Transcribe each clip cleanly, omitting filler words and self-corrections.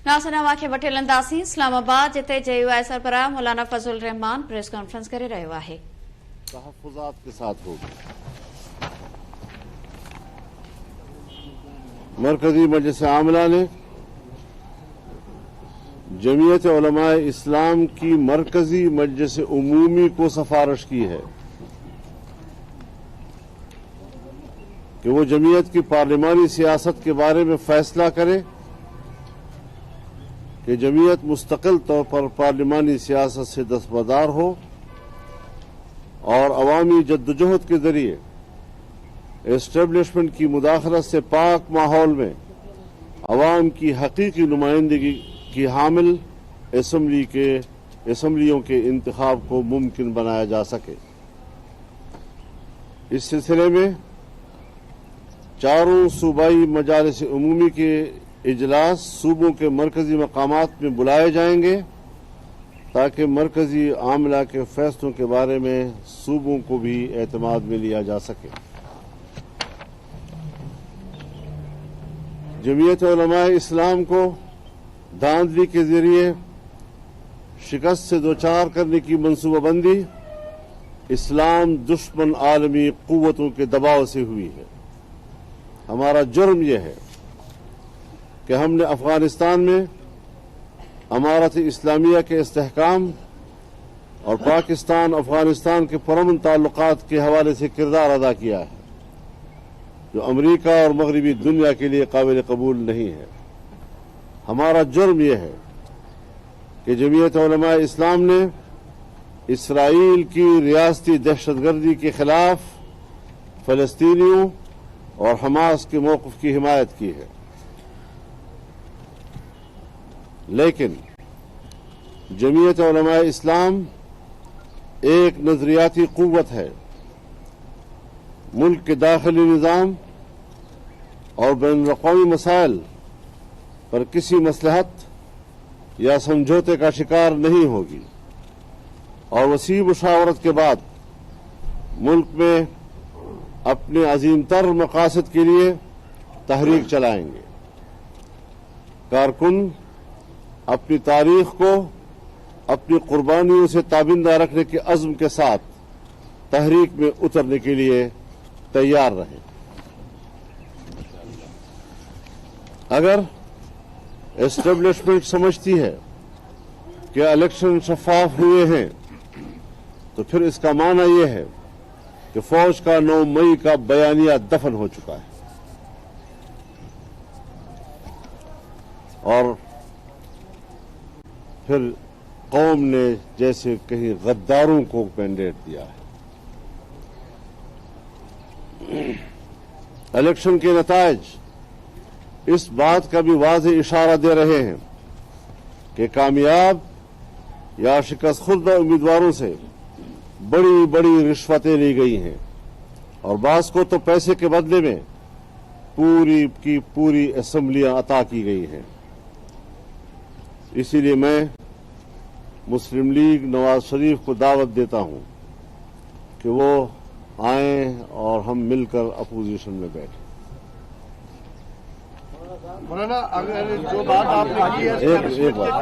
नासिन वाक़े वठियल अंदासीं इस्लामाबाद जिते JUI सरबराह मौलाना फजल Rahman press conference करे रहियो आहे। तहफ़्फ़ुज़ात के साथ होगी। मरकज़ी मजलिस आमला ने जमीयत उलमाए इस्लाम की मरकज़ी मजलिस उमूमी को सिफारिश की है कि वो जमीयत की पार्लिमानी सियासत के बारे में फैसला करे कि जमीयत मुस्तकिल तौर पर पार्लिमानी सियासत से दस्तबरदार हो और अवामी जद्दोजहद के जरिए एस्टेब्लिशमेंट की मुदाखलत से पाक माहौल में अवाम की हकीकी नुमाइंदगी की हामिल असम्बलियों के इंतखाब को मुमकिन बनाया जा सके। इस सिलसिले में चारों सूबाई मजालिस उमूमी के इजलास सूबों के मरकजी मकामात में बुलाए जाएंगे ताकि मरकजी आमला के फैसलों के बारे में सूबों को भी एतमाद में लिया जा सके। जमीयत उलमाए इस्लाम को धांधली के जरिए शिकस्त से दोचार करने की मंसूबाबंदी इस्लाम दुश्मन आलमी कुव्वतों के दबाव से हुई है। हमारा जुर्म यह है कि हमने अफगानिस्तान में अमारत इस्लामिया के इस्तेहकाम और पाकिस्तान अफगानिस्तान के पुरअमन ताल्लुकात के हवाले से किरदार अदा किया है जो अमरीका और मगरबी दुनिया के लिए काबिल कबूल नहीं है। हमारा जुर्म यह है कि जमीयत उलमाए इस्लाम ने इसराइल की रियासती दहशतगर्दी के खिलाफ फलस्तीनियों और हमास के मौक़िफ़ की हिमायत की है, लेकिन जमीयत उलमाए इस्लाम एक नजरियाती कुव्वत है। मुल्क के दाखिली निज़ाम और बैनुल-अक़वामी मसाइल पर किसी मसलहत या समझौते का शिकार नहीं होगी और वसी मुशावरत के बाद मुल्क में अपने अजीमतर मकासद के लिए तहरीक चलाएंगे। कारकुन अपनी तारीख को अपनी कुर्बानियों से ताबिंदा रखने के अज़्म के साथ तहरीक में उतरने के लिए तैयार रहें। अगर एस्टेब्लिशमेंट समझती है कि इलेक्शन शफाफ हुए हैं तो फिर इसका माना यह है कि फौज का 9 मई का बयानिया दफन हो चुका है और फिर कौम ने जैसे कहीं गद्दारों को मैंडेट दिया है। इलेक्शन के नताइज इस बात का भी वाज़ेह इशारा दे रहे हैं कि कामयाब या शिकस्त खुर्दा उम्मीदवारों से बड़ी बड़ी रिश्वतें ली गई हैं और बास को तो पैसे के बदले में पूरी की पूरी असम्बलियां अता की गई हैं। इसीलिए मैं मुस्लिम लीग नवाज शरीफ को दावत देता हूं कि वो आएं और हम मिलकर अपोजिशन में बैठें। मौलाना, अगर जो बात आपने की है एक बात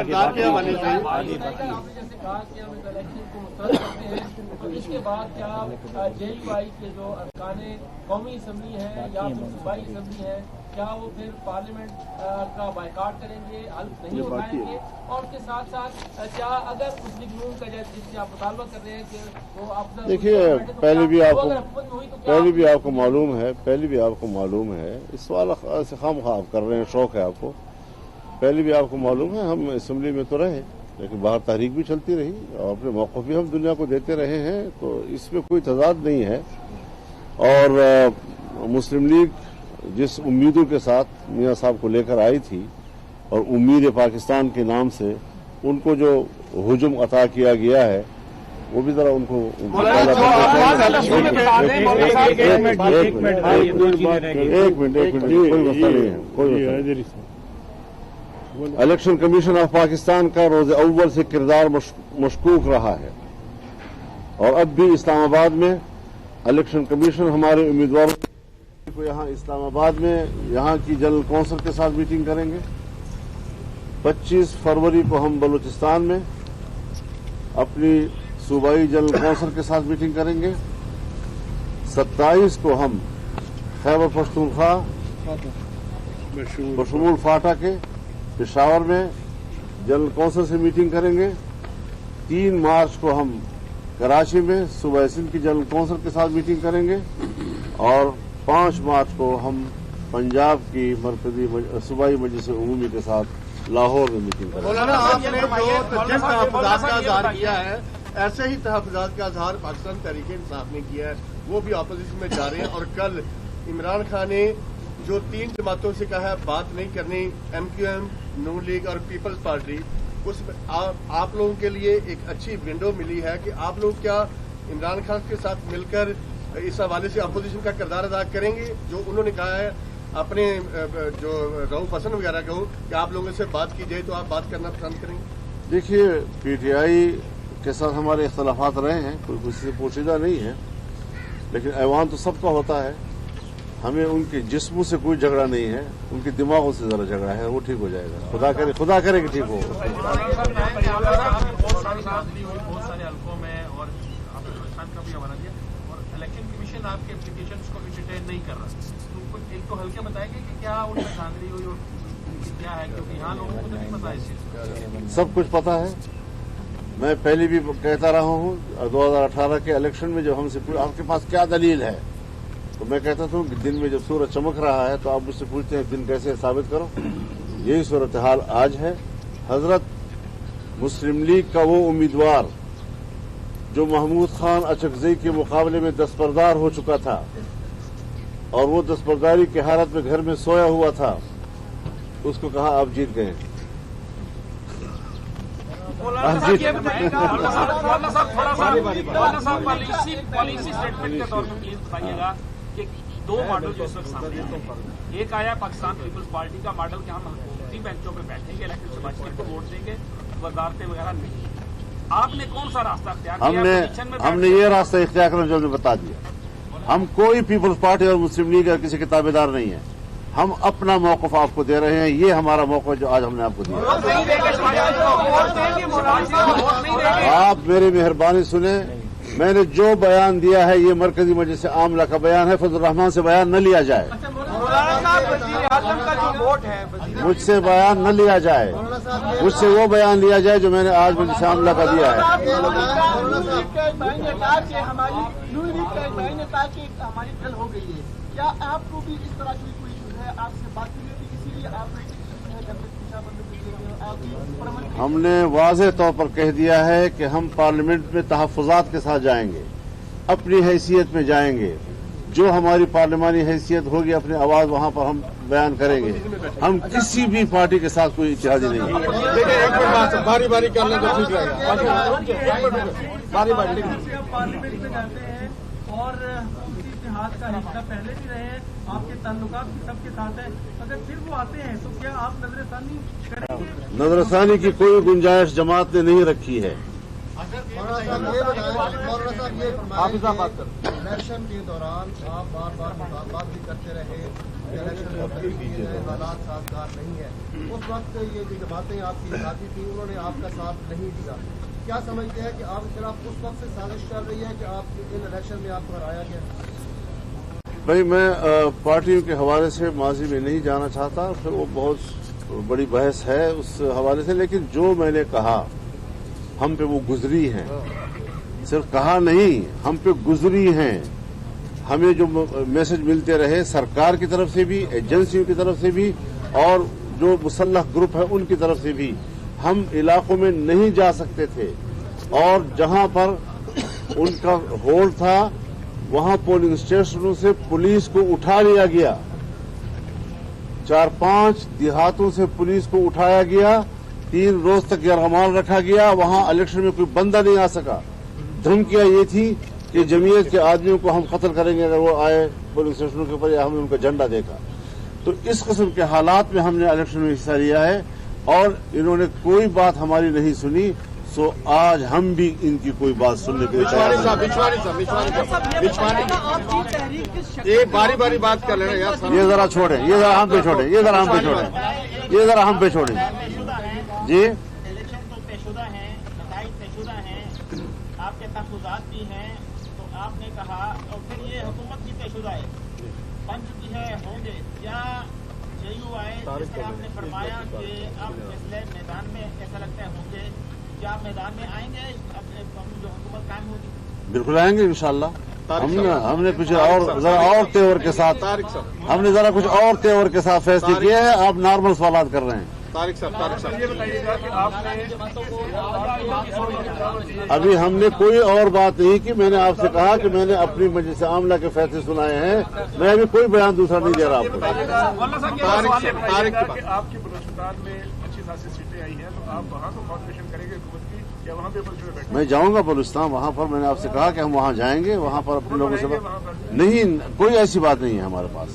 इसके बाद क्या JUI के जो अरकाने कौमी असम्बली है या फिर सूबाई असम्बली है क्या वो फिर पार्लियामेंट का बायकाट करेंगे, हल्फ नहीं उठाएंगे? और उसके साथ साथ क्या अगर मुस्लिम लीग का जिससे आप मुतालबा कर रहे हैं कि वो आप देखिए, पहले भी आपको मालूम है इस सवाल से खामखा आप कर रहे हैं, शौक है आपको। पहले भी आपको मालूम है हम असम्बली में तो रहे लेकिन बाहर तहरीक भी चलती रही और अपने मौक़िफ़ भी हम दुनिया को देते रहे हैं, तो इसमें कोई तज़ाद नहीं है। और मुस्लिम लीग जिस उम्मीदों के साथ मियां साहब को लेकर आई थी और उम्मीद पाकिस्तान के नाम से उनको जो हुजूम अता किया गया है वो भी जरा उनको एक मिनट कोई मसला नहीं है, कोई इलेक्शन कमीशन ऑफ पाकिस्तान का रोज़े अव्वल से किरदार मशकूक रहा है और अब भी इस्लामाबाद में इलेक्शन कमीशन हमारे उम्मीदवारों को यहाँ इस्लामाबाद में यहाँ की जनरल कौंसिल के साथ मीटिंग करेंगे 25 फरवरी को हम बलूचिस्तान में अपनी सूबाई जनरल कौंसिल के साथ मीटिंग करेंगे। 27 को हम खैबर पख्तूनख्वा बशमूल फाटा के पेशावर में जनरल कौंसिल से मीटिंग करेंगे। 3 मार्च को हम कराची में सूबा सिंध की जनरल कौंसिल के साथ मीटिंग करेंगे और 5 मार्च को हम पंजाब की मरकजी सूबाई मजलिस उमूमी के साथ लाहौर में मीटिंग करेंगे। मौलाना, आपने जो जिस तहफ़्फ़ुज़ात का इज़हार किया है, ऐसे ही तहफ़्फ़ुज़ात का इज़हार पाकिस्तान तहरीक-ए-इंसाफ ने किया है, वो भी अपोजिशन में जा रहे हैं। और कल इमरान खान ने जो 3 जमातों से कहा है बात नहीं करनी, MQM, नून लीग और पीपल्स पार्टी, उसमें आप लोगों के लिए एक अच्छी विंडो मिली है कि आप लोग क्या इमरान खान के साथ मिलकर इस हवाले से अपोजिशन का किरदार अदा करेंगे, जो उन्होंने कहा है अपने जो रऊफ हसन वगैरह को कि आप लोगों से बात की जाए तो आप बात करना पसंद करेंगे? देखिए, PTI के साथ हमारे इख्तलाफात रहे हैं, कोई किसी से पोशीदा नहीं है, लेकिन ऐवान तो सबका होता है। हमें उनके जिस्मों से कोई झगड़ा नहीं है, उनके दिमागों से जरा झगड़ा है, वो ठीक हो जाएगा। खुदा करे कि ठीक हो। बहुत सारे हल्कों में और आपने राजस्थान का भी हवाला दिया और इलेक्शन कमीशन आपके एप्लीकेशंस को इंटरटेन नहीं कर रहा, तो कुछ एक तो हल्के बताएंगे कि क्या उनमें धांधली हुई और क्या है, क्योंकि यहाँ लोगों को तो नहीं पता इस चीज। सब कुछ पता है। मैं पहले भी कहता रहा हूँ, 2018 के इलेक्शन में जब हमसे आपके पास क्या दलील है, तो मैं कहता था कि दिन में जब सूरज चमक रहा है तो आप मुझसे पूछते हैं दिन कैसे साबित करो। यही सूरत हाल आज है। हजरत मुस्लिम लीग का वो उम्मीदवार जो महमूद खान अचकजई के मुकाबले में दस्तबरदार हो चुका था और वो दस्तबरदारी की हालत में घर में सोया हुआ था, उसको कहा आप जीत गए। पॉलिसी स्टेटमेंट के तौर पर प्लीज बताइएगा कि 2 मॉडल जो इस वक्त सामने हैं, एक आया पाकिस्तान पीपल्स पार्टी का मॉडल कि हम 3 बेंचों पर बैठेंगे, इलेक्शन से बचकर को वोट देंगे, वजारतें वगैरह नहीं। आपने कौन सा रास्ता इख्तियार किया? हमने ये रास्ता इख्तियार करना जो हमने बता दिया। हम कोई पीपल्स पार्टी और मुस्लिम लीग या किसी के ताबेदार नहीं है। हम अपना मौक़िफ़ आपको दे रहे हैं, ये हमारा मौक़िफ़ जो आज हमने आपको दिया। आप मेरी मेहरबानी सुने, मैंने जो बयान दिया है ये मरकजी मजलिस आमला का बयान है, फजल रहमान से बयान न लिया जाए। मुझसे बयान न लिया जाए, मुझसे वो बयान लिया जाए जो मैंने आज मजलिस आमला का दिया है। क्या आपको भी इस तरह की कोई इशू है? आपसे बात हुई थी, इसीलिए आपने हमने वाज़ेह तौर पर कह दिया है कि हम पार्लियामेंट में तहफ़्फ़ुज़ात के साथ जाएंगे, अपनी हैसियत में जाएंगे, जो हमारी पार्लिमानी हैसियत होगी अपनी आवाज़ वहाँ पर हम बयान करेंगे। हम किसी भी पार्टी के साथ कोई इत्तेहादी नहीं है। बारी बारी कर लें तो ठीक रहेगा। बारी बारी पार्लियामेंट में जाते हैं और इतिहास का हिस्सा पहले भी रहे हैं, आपके ताल्लुकात भी सबके साथ हैं, अगर फिर वो आते हैं तो क्या आप नजरसानी करेंगे? नजरसानी की कोई गुंजाइश जमात ने नहीं रखी है। इलेक्शन के दौरान आप बार बार मुतालबात भी करते रहे, इलेक्शन हालात साजगार नहीं है, उस वक्त ये जो जमातें आपकी साथी थी उन्होंने आपका साथ नहीं दिया। क्या समझते हैं कि आपके खिलाफ उस वक्त से साजिश चल रही है कि आप इन इलेक्शन में आपको हराया गया? भाई, मैं पार्टियों के हवाले से माजी में नहीं जाना चाहता, फिर वो बहुत बड़ी बहस है उस हवाले से, लेकिन जो मैंने कहा हम पे वो गुजरी हैं, सिर्फ कहा नहीं, हम पे गुजरी हैं। हमें जो मैसेज मिलते रहे सरकार की तरफ से भी, एजेंसियों की तरफ से भी और जो मुसल्लह ग्रुप है उनकी तरफ से भी, हम इलाकों में नहीं जा सकते थे और जहां पर उनका होल्ड था वहां पोलिंग स्टेशनों से पुलिस को उठा लिया गया, 4-5 देहातों से पुलिस को उठाया गया, 3 रोज तक यरगमाल रखा गया, वहां इलेक्शन में कोई बंदा नहीं आ सका। धमकियां ये थी कि जमीयत के आदमियों को हम कत्ल करेंगे अगर वो आए पोलिंग स्टेशनों के ऊपर या हमने उनका झंडा देखा। तो इस किस्म के हालात में हमने इलेक्शन में हिस्सा लिया है और इन्होंने कोई बात हमारी नहीं सुनी, सो आज हम भी इनकी कोई बात सुनने के लिए तैयार हैं। ये बारी बारी बात कर लेना यार, ये जरा छोड़े, ये जरा हम पे छोड़े, ये जरा हम पे छोड़े, ये जरा हम पे छोड़े। جی الیکشن تو طے شدہ ہیں، نتائج طے شدہ ہیں، آپ کے تحفظات بھی ہیں، تو آپ نے کہا اور پھر یہ حکومت بھی طے شدہ ہے، بن چکی ہے، ہوں گے کیا JUI جس طرح آپ نے فرمایا کہ آپ فیصلے میدان میں ایسا لگتا ہے ہوں گے، کیا آپ میدان میں آئیں گے اپنے جو حکومت قائم ہوگی؟ بالکل آئیں گے انشاءاللہ. ہم نے کچھ اور تیور کے ساتھ کچھ اور تیور کے ساتھ فیصلے کیے ہیں. آپ نارمل سوالات کر رہے ہیں. طارق صاحب یہ بتائیے گا کہ آپ نے ابھی ہم نے کوئی اور بات نہیں کی. میں نے آپ سے کہا کہ میں نے اپنی مجلس عاملہ کے فیصلے سنائے ہیں. میں ابھی کوئی بیان دوسرا نہیں دے رہا آپ کو. آپ کی بلوچستان میں اچھی خاصی سیٹیں آئی ہیں تو آپ وہاں تو کارپوریشن کریں گے حکومت کی یا وہاں پہ بیٹھیں؟ میں جاؤں گا بلوچستان. وہاں پر میں نے آپ سے کہا کہ ہم وہاں جائیں گے. وہاں پر اپنے لوگوں سے نہیں, کوئی ایسی بات نہیں ہے ہمارے پاس.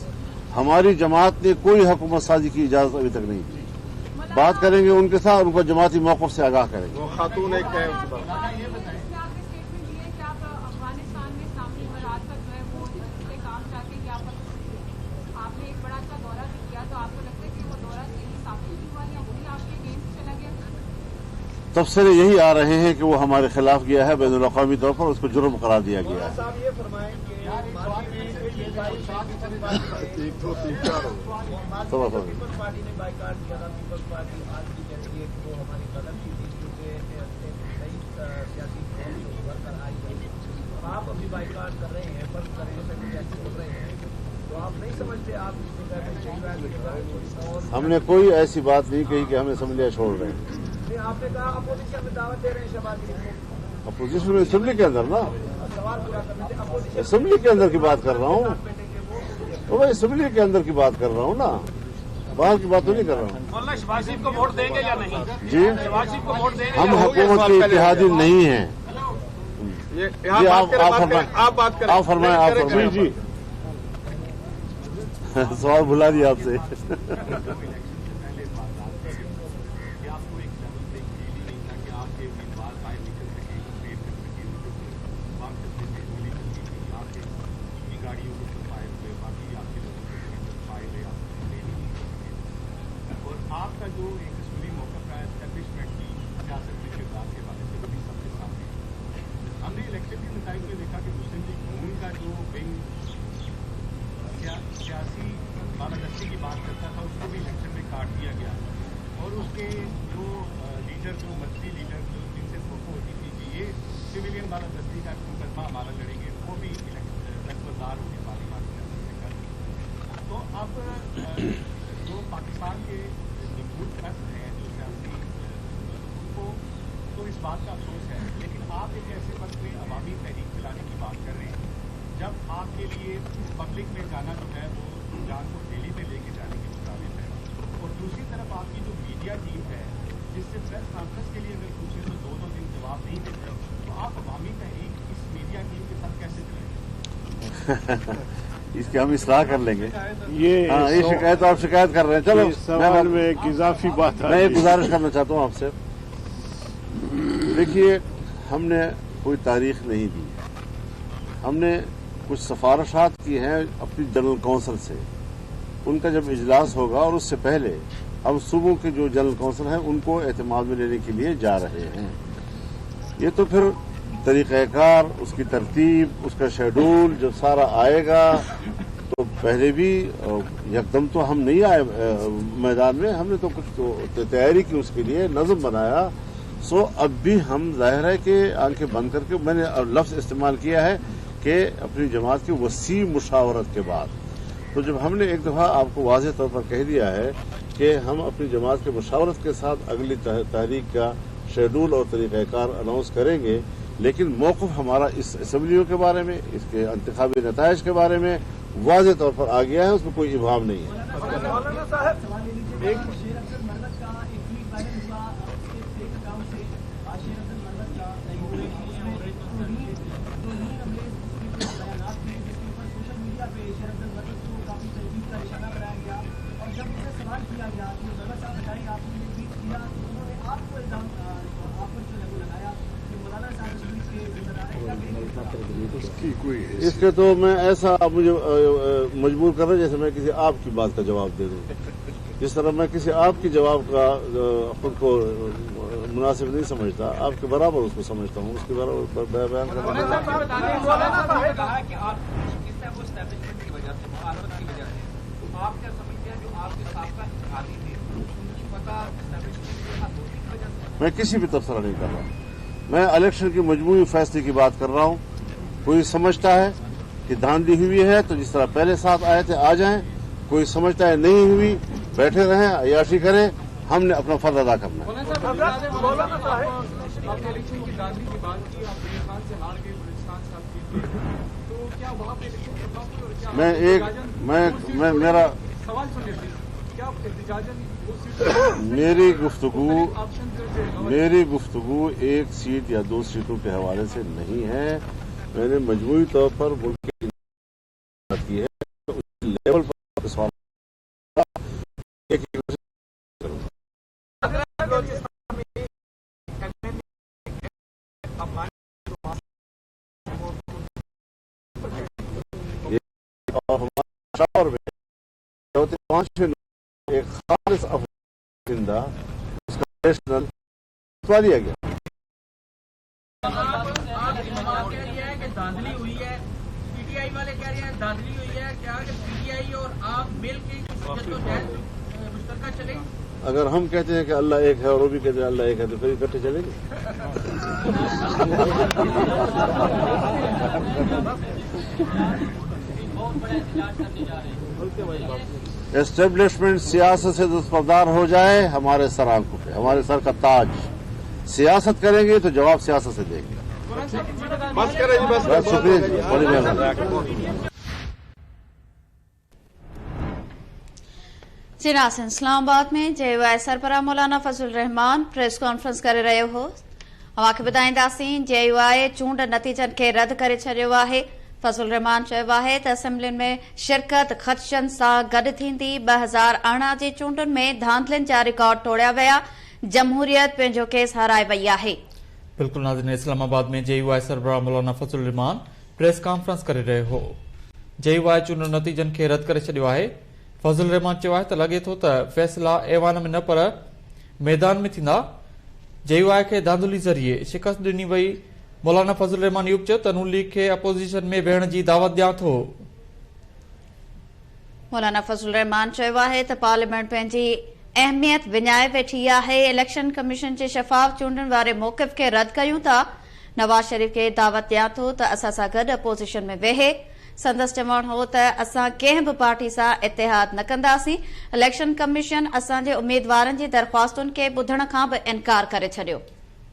ہماری جماعت نے کوئی حکومت سازی کی اجازت ابھی تک نہیں دی. بات کریں گے ان کے ساتھ, ان کو جماعتی موقف سے آگاہ کریں گے. وہ خاتون ایک ہے اس بات. تبصرے یہی آ رہے ہیں کہ وہ ہمارے خلاف گیا ہے. بین الاقوامی طور پر اس کو جرم قرار دیا گیا ہے. صاحب یہ فرمائیں کہ پیپلز پارٹی نے بائیکاٹ کیا تھا. پیپلز پارٹی آج کی کینڈیڈیٹ کو ہماری طلب کی تھی کیونکہ نئی سیاسی فورم جو ابھر کر آئی ہے. آپ ابھی بائیکاٹ کر رہے ہیں, فرض کریں ایسے ہو رہے ہیں تو آپ نہیں سمجھتے آپ اس میں ہم نے کوئی ایسی بات نہیں کہی کہ ہم اسمبلیاں چھوڑ رہے ہیں. آپ نے کہا اپوزیشن میں دعوت دے رہے ہیں شہباز شریف کو. اپوزیشن میں اسمبلی کے اندر نا, سوال پورا کرنے سے اپوزیشن اسمبلی کے اندر کی بات کر رہا ہوں. تو میں اسمبلی کے اندر کی بات کر رہا ہوں نا, باہر کی بات تو نہیں کر رہا ہوں. شہباز شریف کو ووٹ دیں گے یا نہیں؟ جی شہباز شریف کو ووٹ دیں گے. ہم حکومت کے اتحادی نہیں ہیں. جی آپ فرمائیں. جی سوال بھلا دیا آپ سے. آپ کا جو ایک اصولی موقف ہے اسٹیبلشمنٹ کی سیاست کے کردار کے بارے سے وہ بھی سب کے سامنے. ہم نے الیکشن کے نتائج میں دیکھا کہ مسلم لیگ نون کا جو ونگ سیاسی بالادستی کی بات کرتا تھا اس کو بھی الیکشن میں کاٹ دیا گیا, اور اس کے جو لیڈر جو مرکزی لیڈر جن سے توقع ہوتی تھی کہ یہ سویلین بالادستی کا مقدمہ ہمارا لڑیں گے, وہ بھی دستبردار ہو کے پارلیمان میں کر. تو اب جو پاکستان کے جمہور پرست ہیں جو سیاسی ان کو تو اس بات کا افسوس ہے, لیکن آپ ایک ایسے وقت میں عوامی تحریک چلانے کی بات کر رہے ہیں جب آپ کے لیے پبلک میں جانا جو ہے وہ جان کو دہلی میں لے کے جانے کے مطابق ہے, اور دوسری طرف آپ کی جو میڈیا ٹیم ہے جس سے پریس کانفرنس کے لیے اگر پوچھیں تو 2 دن جواب نہیں دیتے, تو آپ عوامی تحریک اس میڈیا ٹیم کے ساتھ کیسے چلیں گے؟ اس کی ہم اصلاح کر لیں گے. یہ شکایت آپ شکایت کر رہے ہیں. چلو سوال میں ایک اضافی بات میں ایک گزارش کرنا چاہتا ہوں آپ سے. دیکھیے ہم نے کوئی تاریخ نہیں دی, ہم نے کچھ سفارشات کی ہیں اپنی جنرل کونسل سے. ان کا جب اجلاس ہوگا اور اس سے پہلے ہم صوبوں کے جو جنرل کونسل ہیں ان کو اعتماد میں لینے کے لیے جا رہے ہیں. یہ تو پھر طریقہ کار, اس کی ترتیب, اس کا شیڈول جب سارا آئے گا تو پہلے بھی یکدم تو ہم نہیں آئے میدان میں, ہم نے تو کچھ تیاری کی, اس کے لیے نظم بنایا. سو اب بھی ہم ظاہر ہے کہ آنکھیں بند کر کے, میں نے لفظ استعمال کیا ہے کہ اپنی جماعت کی وسیع مشاورت کے بعد. تو جب ہم نے ایک دفعہ آپ کو واضح طور پر کہہ دیا ہے کہ ہم اپنی جماعت کی مشاورت کے ساتھ اگلی تحریک کا شیڈول اور طریقہ کار اناؤنس کریں گے, لیکن موقف ہمارا اس اسمبلیوں کے بارے میں, اس کے انتخابی نتائج کے بارے میں واضح طور پر آ گیا ہے, اس میں کوئی ابہام نہیں ہے. اس کے تو میں ایسا مجھے مجبور کر رہا ہوں جیسے میں کسی آپ کی بات کا جواب دے دوں. जिस तरह मैं किसी आपकी जवाब का खुद को मुनासिब नहीं समझता, आपके बराबर उसको समझता हूँ, उसके बराबर बयान करना। मैं किसी भी तबसरा नहीं कर रहा, मैं इलेक्शन की मजमूई फैसले की बात कर रहा हूँ। कोई समझता है कि धांधली हुई है तो जिस तरह पहले साथ आए थे आ जाएं, कोई समझता है नहीं हुई, बैठे रहें, अय्याशी करें, हमने अपना फर्ज अदा करना है। मेरा मेरी गुफ्तगू एक सीट या 2 सीटों के हवाले से नहीं है। मैंने मजमूई तौर पर मुल्क की बात की है, तो उस लेवल पर सवाल और हमारे एक खालिस जिंदा उसका नेशनल दिया गया। धांधली हुई है, पीटीआई वाले कह रहे हैं धांधली हुई है, क्या पीटीआई और आप मिल के मुश्तरका चले? अगर हम कहते हैं कि अल्लाह एक है और वो भी कहते हैं अल्लाह एक है, तो फिर इकट्ठे चलेंगे। एस्टेब्लिशमेंट सियासत से दस्तबरदार हो जाए, हमारे सर आंखों पे, हमारे सर का ताज। सियासत करेंगे तो जवाब सियासत से देंगे। बस करें जी, बस शुक्रिया जी, बड़ी मेहरबानी। जिनासिन इस्लामाबाद में JUI सरबराह मौलाना फजल रहमान प्रेस कॉन्फ्रेंस करे रहियो हो। अवांखे ॿुधाईंदासीं JUI चूंड नतीजनि खे रद्द करे छॾियो आहे। फजल रहमान चयो आहे त असेंबलियुनि में शिरकत ख़दशनि सां गॾु थींदी। 2018 जी चूंडुनि में धांधलियुनि जा रिकॉर्ड तोड़िया विया। जमहूरियत पंहिंजो केस हाराए वई आहे। बिल्कुल नाज़रीन, इस्लामाबाद में JUI सरबराह मौलाना फजल रहमान प्रेस कॉन्फ्रेंस करे रहियो हो। JUI चूंड नतीजनि खे रद्द करे छॾियो आहे। फजल रहमान चयो आहे त लॻे थो त फ़ैसिला ऐवान में न पर मैदान में थींदा। JUI खे धांधली ज़रिए शिकस्त ॾिनी वई। मौलाना फजल रहमान इहो चयो त नून लीग खे अपोज़िशन में वेहण जी दावत ॾियां थो। मौलाना फजल रहमान चयो आहे त पार्लियामेंट पंहिंजी अहमियत विञाए वेठी आहे। इलेक्शन कमीशन जे शफ़ाफ़ चूंडनि वारे मौक़िफ़ खे रद्द कयूं था। नवाज़ शरीफ़ खे दावत ॾियां थो त असां सां गॾु अपोज़िशन में वेहे। संदसि चवणु हो त असां कंहिं बि पार्टी सां इतिहाद न कंदासीं। इलेक्शन कमीशन असांजे उम्मीदवारनि जी दरख़्वास्तुनि खे ॿुधण खां बि इनकार करे छॾियो।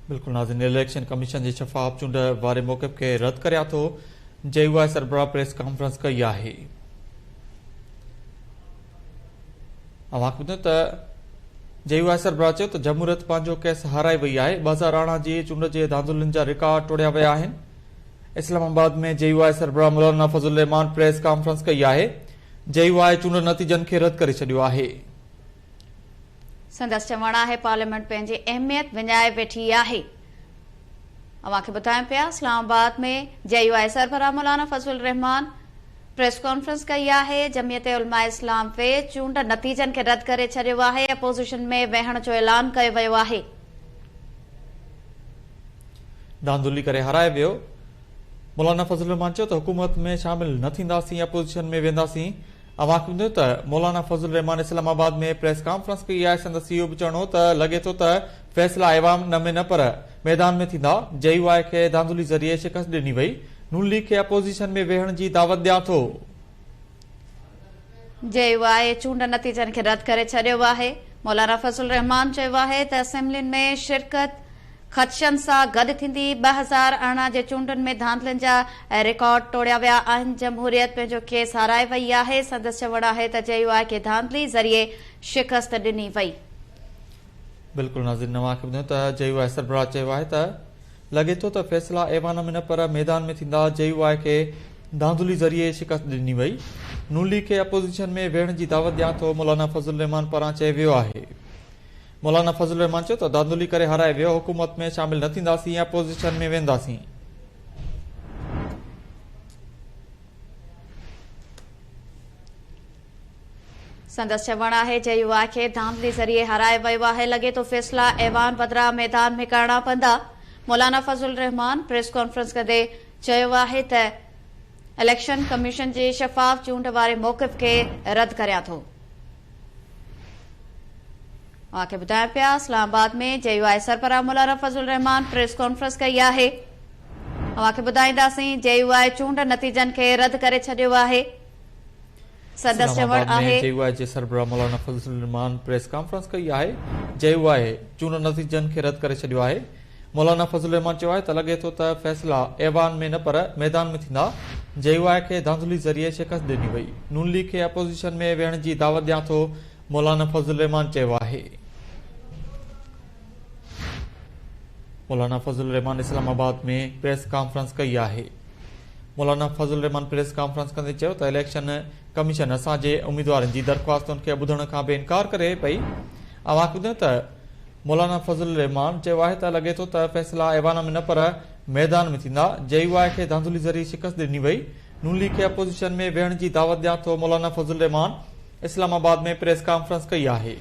बिल्कुल नाज़रीन, इलेक्शन कमीशन जे शफ़ाफ़ चूंड वारे मौक़िफ़ खे रद्द करिया थो। JUI सरबराह प्रेस कॉन्फ्रेंस कई आहे। अवांखे ॿुधो त JUI सरबराह चयो त जमहूरियत पंहिंजो केस हाराए वई आहे। 2018 जी चूंड जे धांधुलियुनि जा रिकॉर्ड तोड़िया विया आहिनि। इस्लामाबाद में JUI सरबराह मौलाना फजल रहमान प्रेस कॉन्फ्रेंस कई आहे। JUI चूंड नतीजनि खे रद्द करे छॾियो आहे। संदसि चवणु आहे पार्लियामेंट पंहिंजी अहमियत विञाए वेठी आहे। अवांखे ॿुधायूं पिया इस्लामाबाद में JUI सरबराह मौलाना फजल रहमान प्रेस कॉन्फ्रेंस कई आहे। जमियत उलमा इस्लाम वे चूंड नतीजनि खे रद्द करे छॾियो आहे। अपोज़िशन में वेहण जो ऐलान कयो वियो आहे। धांधली करे हाराए वियो। मौलाना फजल रहमान चयो त हुकूमत में शामिल न थींदासीं, अपोज़िशन में वेंदासीं। अवांखे ॿुधो त मौलाना फजल रहमान इस्लामाबाद में प्रेस कॉन्फ्रेंस कई आहे। संदसि इहो बि चवणो त लॻे थो त फ़ैसिला ऐवान में न पर मैदान में थींदा। JUI खे धांधली ज़रिए शिकस्त ॾिनी वई। नून लीग खे अपोज़िशन में वेहण जी दावत ॾियां थो। JUI चूंड नतीजनि खे रद्द करे छॾियो आहे। मौलाना फजल रहमान चयो आहे त असेंबलियुनि में शिरकत ख़दशनि सां गॾु थींदी। 2018 जे चूंडुनि में धांधलियुनि जा रिकॉर्ड तोड़िया विया आहिनि। जमहूरियत पंहिंजो केस हाराए वई आहे। संदसि चवणु आहे त JUI खे धांधली ज़रिए शिकस्त ॾिनी वई। बिल्कुल नाज़रीन, अवांखे ॿुधो त JUI सरबराह चयो आहे त लॻे थो त फ़ैसिला ऐवान में न पर मैदान में थींदा। JUI खे धांधली ज़रिए शिकस्त ॾिनी वई। नून लीग खे अपोज़िशन में वेहण जी दावत ॾियां थो। मौलाना फजल रहमान पारां चयो वियो आहे। मौलाना फजल रहमान चयो त धांधली करे हाराए वियो। हुकूमत में शामिल न थींदासीं, अपोज़िशन में वेंदासीं। संदसि चवणु आहे JUI खे धांधली ज़रिए हाराए वियो आहे। लॻे थो फ़ैसिला ऐवान बदिरां मैदान में करणा पवंदा। मौलाना फज़लुर रहमान प्रेस कॉन्फ्रेंस कंदे चयो आहे त इलेक्शन कमीशन जे शफ़ाफ़ चूंड वारे मौक़िफ़ खे रद्द करियां थो। अव्हांखे ॿुधायां पिया इस्लामाबाद में JUI सरबराह मौलाना फज़लुर रहमान प्रेस कॉन्फ्रेंस कई आहे। अव्हांखे ॿुधाईंदासीं JUI चूंड नतीजनि खे रद्द करे छॾियो आहे। संदसि चवणु आहे JUI जे सरबराह मौलाना फज़लुर रहमान प्रेस कॉन्फ्रेंस कई आहे। JUI चूंड नतीजनि खे रद्द करे छॾियो आहे। मौलाना फज़लुर रहमान चयो आहे त लॻे थो त फ़ैसिला ऐवान में न पर मैदान में थींदा। JUI खे धांधली ज़रिए शिकस्त ॾिनी वई। नून लीग खे अपोज़िशन में विहण जी दावत ॾियां थो, मौलाना फज़लुर रहमान चयो आहे। मौलाना फज़लुर रहमान इस्लामाबाद में प्रेस कॉन्फ्रेंस कई आहे। मौलाना फज़लुर रहमान प्रेस कॉन्फ्रेंस कंदे चयो त इलेक्शन कमीशन असांजे उम्मीदवारनि जी दरख़्वास्तुनि खे ॿुधण खां बि इनकार करे पई। अव्हांखे ॿुधायो त मौलाना फज़लुर रहमान चयो आहे त लॻे थो त फ़ैसिला ऐवान में न पर मैदान में थींदा। JUI खे धांधली ज़रिए शिकस्त ॾिनी वई। नून लीग खे अपोज़िशन में विहण जी दावत ॾियां थो, मौलाना फज़लुर रहमान इस्लामाबाद में प्रेस कॉन्फ्रेंस कई आहे।